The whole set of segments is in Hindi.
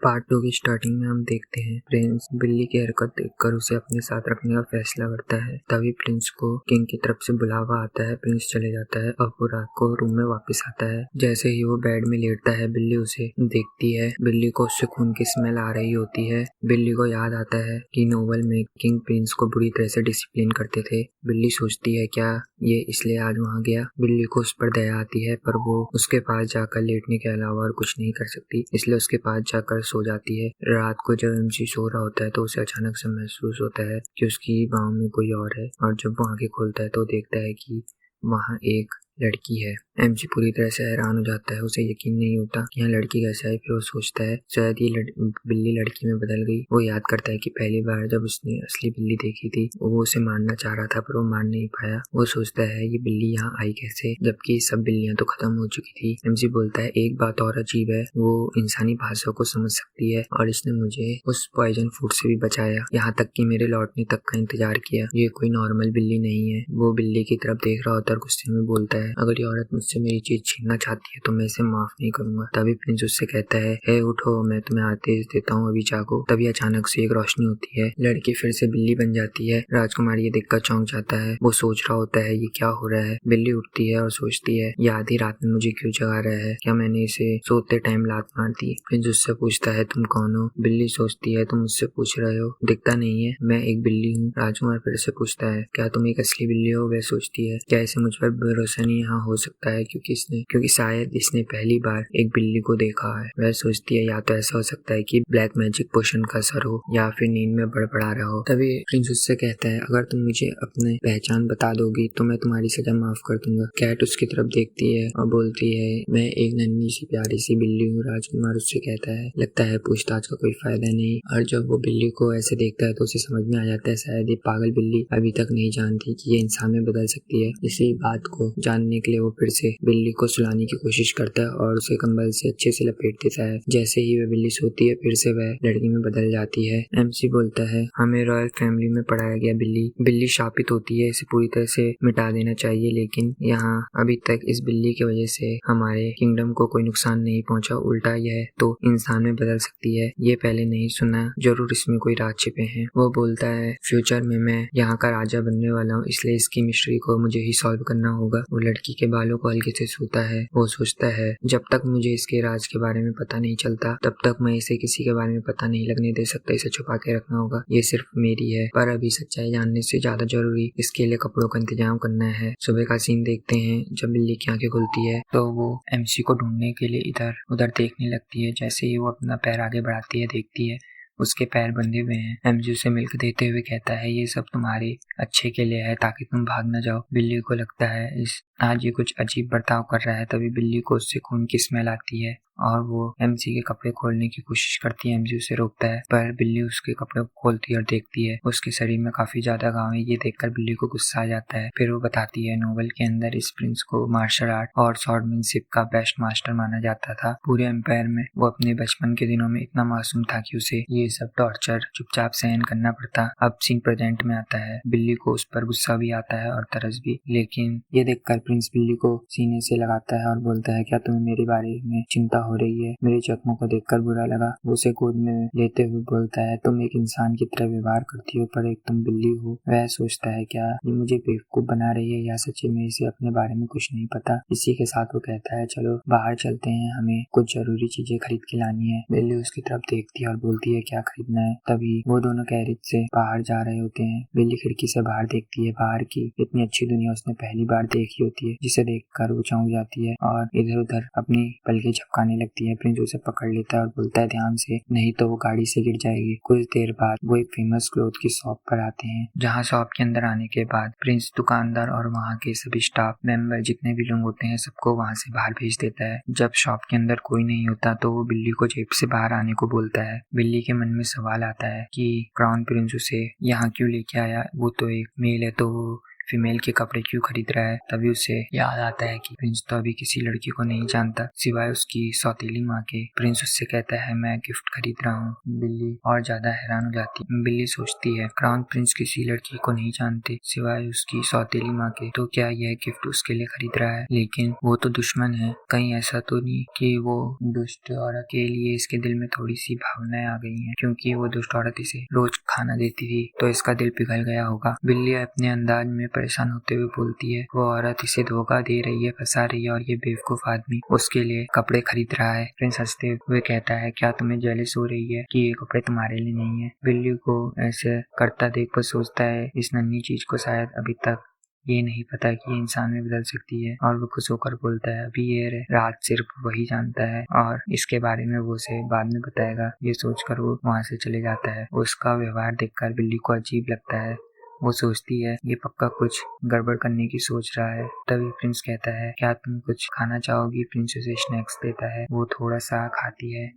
पार्ट 2 की स्टार्टिंग में हम देखते हैं प्रिंस बिल्ली की हरकत देखकर उसे अपने साथ रखने का फैसला करता है। तभी प्रिंस को किंग की तरफ से बुलावा आता है। प्रिंस चले जाता है और वो रात को रूम में वापस आता है। जैसे ही वो बेड में लेटता है बिल्ली उसे देखती है। बिल्ली को उससे खून की स्मेल आ रही होती है। बिल्ली को याद आता है कि नोवेल में किंग प्रिंस को बुरी तरह से डिसिप्लिन करते थे। बिल्ली सोचती है क्या ये इसलिए आज वहाँ गया। बिल्ली को उस पर दया आती है पर वो उसके पास जाकर लेटने के अलावा और कुछ नहीं कर सकती, इसलिए उसके पास जाकर सो जाती है। रात को जब एमसी सो रहा होता है तो उसे अचानक से महसूस होता है कि उसकी बाहों में कोई और है, और जब वो आंखें खोलता है तो देखता है कि वहाँ एक लड़की है। एमसी पूरी तरह से हैरान हो जाता है। उसे यकीन नहीं होता कि यहाँ लड़की कैसे आई। फिर वो सोचता है शायद ये बिल्ली लड़की में बदल गई। वो याद करता है कि पहली बार जब उसने असली बिल्ली देखी थी वो उसे मारना चाह रहा था पर वो मार नहीं पाया। वो सोचता है ये बिल्ली यहाँ आई कैसे, जबकि सब बिल्लियां तो खत्म हो चुकी थी। एमसी बोलता है एक बात और अजीब है, वो इंसानी भाषा को समझ सकती है और इसने मुझे उस पॉइजन फूड से भी बचाया, यहाँ तक कि मेरे लौटने तक का इंतजार किया। ये कोई नॉर्मल बिल्ली नहीं है। वो बिल्ली की तरफ देख रहा होता है और गुस्से में बोलता है अगर ये औरत मुझसे मेरी चीज छीनना चाहती है तो मैं इसे माफ नहीं करूंगा। तभी प्रिंस उससे कहता है हे उठो, मैं तुम्हें आदेश देता हूँ, अभी जागो। तभी अचानक से एक रोशनी होती है। लड़की फिर से बिल्ली बन जाती है। राजकुमार ये देखकर चौंक जाता है। वो सोच रहा होता है ये क्या हो रहा है। बिल्ली उठती है और सोचती है ये आधी रात में मुझे क्यों जगा रहा है, क्या मैंने इसे सोते टाइम लात मार दी। प्रिंस उससे पूछता है तुम कौन हो। बिल्ली सोचती है तुम मुझसे पूछ रहे हो, दिखता नहीं है, मैं एक बिल्ली हूँ। राजकुमार फिर से पूछता है क्या तुम एक असली बिल्ली हो। वह सोचती है क्या इसे मुझ पर भरोसा नहीं यहाँ हो सकता है क्योंकि शायद इसने पहली बार एक बिल्ली को देखा है। वह सोचती है या तो ऐसा हो सकता है कि ब्लैक मैजिक पोशन का असर हो या फिर नींद में बड़बड़ा रहा हो। तभी प्रिंस उससे कहता है अगर तुम मुझे अपनी पहचान बता दोगी तो मैं तुम्हारी सजा माफ कर दूंगा। कैट उसकी तरफ देखती है और बोलती है मैं एक नन्ही सी प्यारी सी बिल्ली हूँ। राजकुमार उससे कहता है लगता है पूछताछ का कोई फायदा नहीं। और जब वो बिल्ली को ऐसे देखता है तो उसे समझ में आ जाता है शायद ये पागल बिल्ली अभी तक नहीं जानती कि ये इंसान में बदल सकती है। इसी बात को जानने के लिए वो फिर से बिल्ली को सुलाने की कोशिश करता है और उसे कंबल से अच्छे से लपेट देता है। जैसे ही वह बिल्ली सोती है फिर से वह लड़की में बदल जाती है। एमसी बोलता है हमें रॉयल फैमिली में पढ़ाया गया बिल्ली शापित होती है, इसे पूरी तरह से मिटा देना चाहिए, लेकिन यहाँ अभी तक इस बिल्ली की वजह से हमारे किंगडम को कोई नुकसान नहीं पहुँचा, उल्टा यह तो इंसान में बदल सकती है। ये पहले नहीं सुना, जरूर इसमें कोई राज छिपे हैं। वो बोलता है फ्यूचर में मैं यहाँ का राजा बनने वाला हूँ, इसलिए इसकी मिस्ट्री को मुझे ही सॉल्व करना होगा। वो लड़की के बालों को हल्के से छूता है। वो सोचता है जब तक मुझे इसके राज के बारे में पता नहीं चलता तब तक मैं इसे किसी के बारे में पता नहीं लगने दे सकता, इसे छुपा के रखना होगा, ये सिर्फ मेरी है। पर अभी सच्चाई जानने से ज्यादा जरूरी इसके लिए कपड़ों का इंतजाम करना है। सुबह का सीन देखते हैं। जब बिल्ली की आंखें खुलती है तो वो एमसी को ढूंढने के लिए इधर उधर देखने लगती है। जैसे ही वो अपना पैर आगे बढ़ाती है देखती है उसके पैर बंधे हुए हैं। एमजी उसे मिल्क देते हुए कहता है ये सब तुम्हारे अच्छे के लिए है ताकि तुम भाग न जाओ। बिल्ली को लगता है आज ये कुछ अजीब बर्ताव कर रहा है। तभी बिल्ली को उससे खून की स्मेल आती है और वो एमसी के कपड़े खोलने की कोशिश करती है। एमजी उसे रोकता है पर बिल्ली उसके कपड़े खोलती है और देखती है उसके शरीर में काफी ज्यादा घाव है। ये देखकर बिल्ली को गुस्सा आ जाता है। फिर वो बताती है नोवेल के अंदर इस प्रिंस को मार्शल आर्ट और स्वॉर्डमैनशिप का बेस्ट मास्टर माना जाता था पूरे एम्पायर में। वो अपने बचपन के दिनों में इतना मासूम था कि उसे ये सब टॉर्चर चुपचाप सहन करना पड़ता। अब सीन प्रेजेंट में आता है। बिल्ली को उस पर गुस्सा भी आता है और तरस भी, लेकिन ये देखकर प्रिंस बिल्ली को सीने से लगाता है और बोलता है क्या तुम्हें मेरे बारे में चिंता हो रही है। मेरे जख्मों को देखकर बुरा लगा। वो उसे गोद में लेते हुए बोलता है तुम एक इंसान की तरह व्यवहार करती हो पर एक तुम बिल्ली हो। वह सोचता है क्या ये मुझे बेवकूफ बना रही है या सच्ची में इसे अपने बारे में कुछ नहीं पता। इसी के साथ वो कहता है चलो बाहर चलते हैं, हमें कुछ जरूरी चीजें खरीद के लानी है। बिल्ली उसकी तरफ देखती है और बोलती है क्या खरीदना है। तभी वो दोनों कैरेज से बाहर जा रहे होते हैं। बिल्ली खिड़की से बाहर देखती है। बाहर की इतनी अच्छी दुनिया उसने पहली बार देखी होती है जिसे देखकर वो चौंक जाती है और इधर उधर अपनी पलकें झपकाने लगती है। प्रिंस उसे पकड़ लेता है और बोलता है ध्यान से, नहीं तो वो गाड़ी से गिर जाएगी। कुछ देर बाद वो एक फेमस क्लोथ की शॉप पर आते हैं जहाँ शॉप के अंदर आने के बाद प्रिंस दुकानदार और वहाँ के सभी स्टाफ मेंबर जितने भी लोग होते हैं सबको वहाँ से बाहर भेज देता है। जब शॉप के अंदर कोई नहीं होता तो वो बिल्ली को जेब से बाहर आने को बोलता है। बिल्ली के मन में सवाल आता है कि क्राउन प्रिंस उसे यहाँ क्यों लेके आया, वो तो एक मेल है तो वो फीमेल के कपड़े क्यों खरीद रहा है। तभी उसे याद आता है कि प्रिंस तो अभी किसी लड़की को नहीं जानता सिवाय उसकी सौतेली माँ के। प्रिंस उससे कहता है मैं गिफ्ट खरीद रहा हूँ। बिल्ली और ज्यादा हैरान हो जाती है। बिल्ली सोचती है क्राउन प्रिंस किसी लड़की को नहीं जानते सिवाय उसकी सौतेली माँ के, तो क्या यह गिफ्ट उसके लिए खरीद रहा है। लेकिन वो तो दुश्मन है, कहीं ऐसा तो नहीं कि वो दुष्ट औरत के लिए इसके दिल में थोड़ी सी भावनाएं आ गई हैं, क्योंकि वो दुष्ट औरत इसे रोज खाना देती थी तो इसका दिल पिघल गया होगा। बिल्ली अपने अंदाज में परेशान होते हुए बोलती है वो औरत इसे धोखा दे रही है, फंसा रही है और ये बेवकूफ आदमी उसके लिए कपड़े खरीद रहा है। प्रिंस हंसते हुए कहता है क्या तुम्हें जेलस हो रही है कि ये कपड़े तुम्हारे लिए नहीं है। बिल्ली को ऐसे करता देख कर सोचता है इस नन्ही चीज को शायद अभी तक ये नहीं पता कि ये इंसान में बदल सकती है, और वो खुश होकर बोलता है अभी ये राज सिर्फ वही जानता है और इसके बारे में वो उसे बाद में बताएगा। ये सोचकर वो वहाँ से चले जाता है। उसका व्यवहार देखकर बिल्ली को अजीब लगता है। वो सोचती है ये पक्का कुछ गड़बड़ करने की सोच रहा है। तभी प्रिंस कहता है क्या तुम कुछ खाना चाहोगी। प्रिंस उसे स्नैक्स देता है। वो थोड़ा सा खाती है,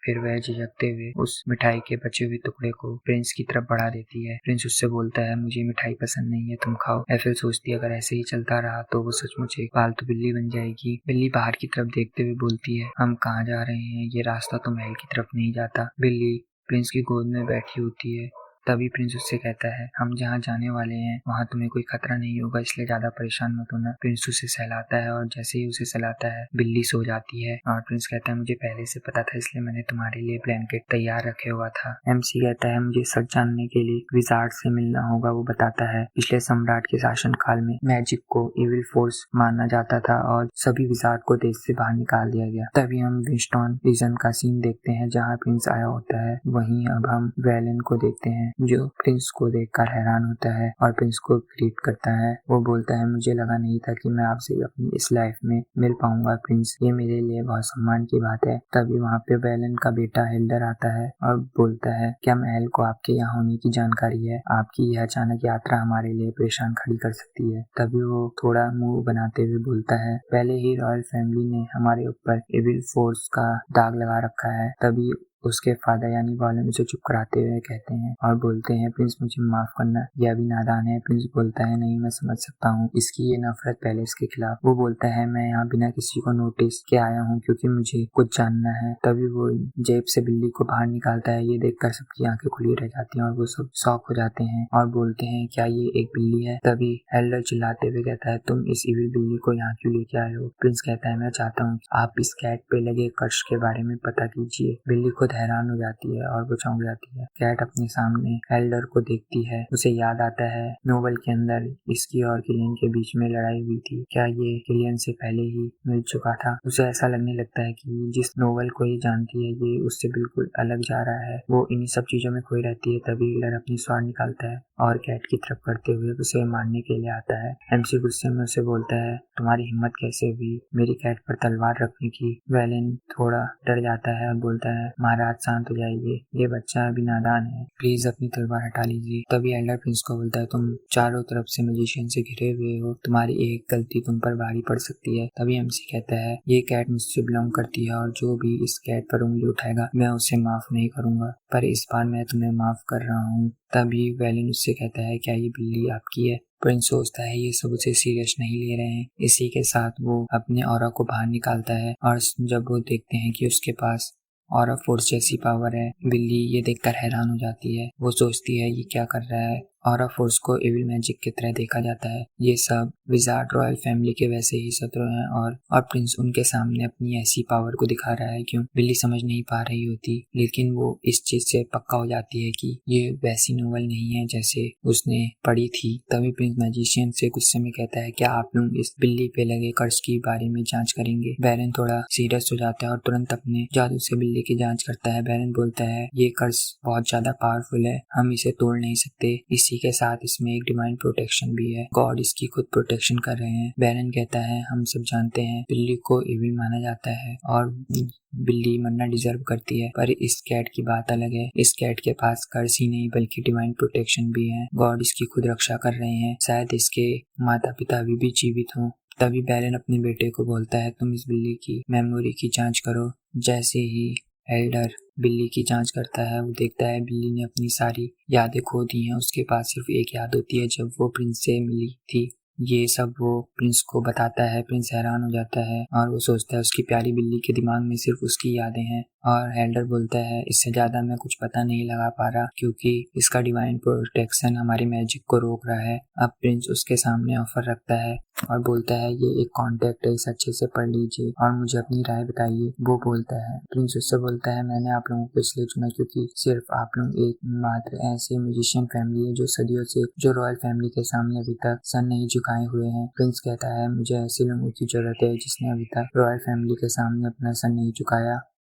फिर वह झिझकते हुए उस मिठाई के बचे हुए टुकड़े को प्रिंस की तरफ बढ़ा देती है। प्रिंस उससे बोलता है मुझे मिठाई पसंद नहीं है, तुम खाओ। एफिल सोचती है अगर ऐसे ही चलता रहा तो वो सचमुच एक पालतू बिल्ली बन जाएगी। बिल्ली बाहर की तरफ देखते हुए बोलती है हम कहाँ जा रहे हैं, ये रास्ता तो महल की तरफ नहीं जाता। बिल्ली प्रिंस की गोद में बैठी होती है। तभी प्रिंस उससे कहता है हम जहाँ जाने वाले हैं वहाँ तुम्हें कोई खतरा नहीं होगा, इसलिए ज्यादा परेशान मत होना। प्रिंस उसे सहलाता है और जैसे ही उसे सहलाता है बिल्ली सो जाती है और प्रिंस कहता है मुझे पहले से पता था इसलिए मैंने तुम्हारे लिए ब्लैंकेट तैयार रखे हुआ था। एमसी कहता है मुझे सच जानने के लिए विजार्ड से मिलना होगा। वो बताता है पिछले सम्राट के शासन काल में मैजिक को इविल फोर्स माना जाता था और सभी विजार्ड को देश से बाहर निकाल दिया गया। तभी हम विंस्टन रीजन का सीन देखते हैं जहाँ प्रिंस आया होता है। वहीं अब हम वेलन को देखते हैं जो प्रिंस को देखकर हैरान होता है और प्रिंस को ग्रीट करता है। वो बोलता है मुझे लगा नहीं था कि मैं आपसे अपनी इस लाइफ में मिल पाऊंगा प्रिंस, ये मेरे लिए बहुत सम्मान की बात है। तभी वहाँ पे वेलन का बेटा हेल्डर आता है और बोलता है क्या महल को आपके यहाँ होने की जानकारी है, आपकी यह अचानक यात्रा हमारे लिए परेशान खड़ी कर सकती है। तभी वो थोड़ा मुंह बनाते हुए बोलता है पहले ही रॉयल फैमिली ने हमारे ऊपर एविल फोर्स का दाग लगा रखा है। तभी उसके फादर यानी वॉलन उसे चुप कराते हुए कहते हैं और बोलते हैं प्रिंस मुझे माफ करना, यह अभी नादान है। प्रिंस बोलता है नहीं मैं समझ सकता हूँ इसकी ये नफरत पहले इसके खिलाफ। वो बोलता है मैं यहाँ बिना किसी को नोटिस के आया हूँ क्योंकि मुझे कुछ जानना है। तभी वो जेब से बिल्ली को बाहर निकालता है। ये देखकर सबकी आंखें खुली रह जाती हैं और वो सब शॉक हो जाते हैं और बोलते हैं क्या ये एक बिल्ली है। तभी एल्डर चिल्लाते हुए कहता है तुम इस इविल बिल्ली को यहाँ क्यों लेके आए हो। प्रिंस कहता है मैं चाहता हूँ आप इस कैट पे लगे कर्ज के बारे में पता कीजिए। बिल्ली खुद हैरान हो जाती है और वो चौंक जाती है। कैट अपने सामने एल्डर को देखती है। उसे याद आता है नोवेल के अंदर इसकी और किलियन के बीच में लड़ाई हुई थी, क्या ये किलियन से पहले ही मिल चुका था। उसे ऐसा लगने लगता है कि जिस नोवेल को ये जानती है ये उससे बिल्कुल अलग जा रहा है। वो इन्हीं सब चीजों में खोई रहती है। तभी एल्डर अपनी स्वार निकालता है और कैट की तरफ करते हुए उसे मारने के लिए आता है। एमसी गुस्से में उसे बोलता है तुम्हारी हिम्मत कैसे हुई मेरी कैट पर तलवार रखने की। वेलन थोड़ा डर जाता है और बोलता है महाराज शांत हो जाइए, ये बच्चा अभी नादान है, प्लीज अपनी तलवार हटा लीजिए। तभी एल्डर प्रिंस को बोलता है तुम चारों तरफ से मैजिशियन से घिरे हुए हो, तुम्हारी एक गलती तुम पर भारी पड़ सकती है। तभी एमसी कहता है ये कैट मुझसे बिलोंग करती है और जो भी इस कैट पर उंगली उठाएगा मैं उसे माफ नहीं करूंगा, पर इस बार मैं तुम्हें माफ कर रहा हूँ। तभी वेलन उससे कहता है क्या ये बिल्ली आपकी है। प्रिंस सोचता है ये सब उसे सीरियस नहीं ले रहे हैं। इसी के साथ वो अपने ऑरा को बाहर निकालता है और जब वो देखते हैं कि उसके पास ऑरा फोर्स जैसी पावर है, बिल्ली ये देखकर हैरान हो जाती है। वो सोचती है ये क्या कर रहा है। ऑरा फोर्स को एविल मैजिक की तरह देखा जाता है। ये सब विजार्ड रॉयल फैमिली के वैसे ही शत्रु हैं और प्रिंस उनके सामने अपनी ऐसी पावर को दिखा रहा है क्यों। बिल्ली समझ नहीं पा रही होती, लेकिन वो इस चीज से पक्का हो जाती है कि ये वैसी नोवेल नहीं है जैसे उसने पढ़ी थी। तभी प्रिंस मैजिशियन से गुस्से में कहता है क्या आप लोग इस बिल्ली पे लगे कर्ज के बारे में जांच करेंगे। बैरन थोड़ा सीरियस हो जाता है और तुरंत अपने जादू से बिल्ली की जांच करता है। बैरन बोलता है ये कर्ज बहुत ज्यादा पावरफुल है, हम इसे तोड़ नहीं सकते। इसी के साथ इसमें एक डिवाइन प्रोटेक्शन भी है, गॉड इसकी खुद प्रोटेक्शन कर रहे हैं। बैरन कहता है हम सब जानते हैं बिल्ली को इविल माना जाता है और बिल्ली मरना डिजर्व करती है, पर इस कैट की बात अलग है। इस कैट के पास कर्ज ही नहीं बल्कि डिवाइन प्रोटेक्शन भी है, गॉड इसकी खुद रक्षा कर रहे हैं, शायद इसके माता पिता अभी भी जीवित हों। तभी बैरन अपने बेटे को बोलता है तुम इस बिल्ली की मेमोरी की जांच करो। जैसे ही एल्डर बिल्ली की जांच करता है। वो देखता है बिल्ली ने अपनी सारी यादें खो दी हैं। उसके पास सिर्फ एक याद होती है जब वो प्रिंस से मिली थी। ये सब वो प्रिंस को बताता है। प्रिंस हैरान हो जाता है और वो सोचता है उसकी प्यारी बिल्ली के दिमाग में सिर्फ उसकी यादें हैं। और हेल्डर बोलता है इससे ज्यादा मैं कुछ पता नहीं लगा पा रहा क्योंकि इसका डिवाइन प्रोटेक्शन हमारी मैजिक को रोक रहा है। अब प्रिंस उसके सामने ऑफर रखता है और बोलता है ये एक कॉन्ट्रैक्ट है, इसे अच्छे से पढ़ लीजिए और मुझे अपनी राय बताइए। वो बोलता है, प्रिंस उससे बोलता है मैंने आप लोगों को इसलिए चुना क्योंकि सिर्फ आप लोग एक मात्र ऐसे म्यूजिशियन फैमिली है जो सदियों से जो रॉयल फैमिली के सामने अभी तक सर नहीं झुकाए हुए हैं। प्रिंस कहता है मुझे ऐसे लोगों की जरूरत है जिसने अभी तक रॉयल फैमिली के सामने अपना सर नहीं झुकाया।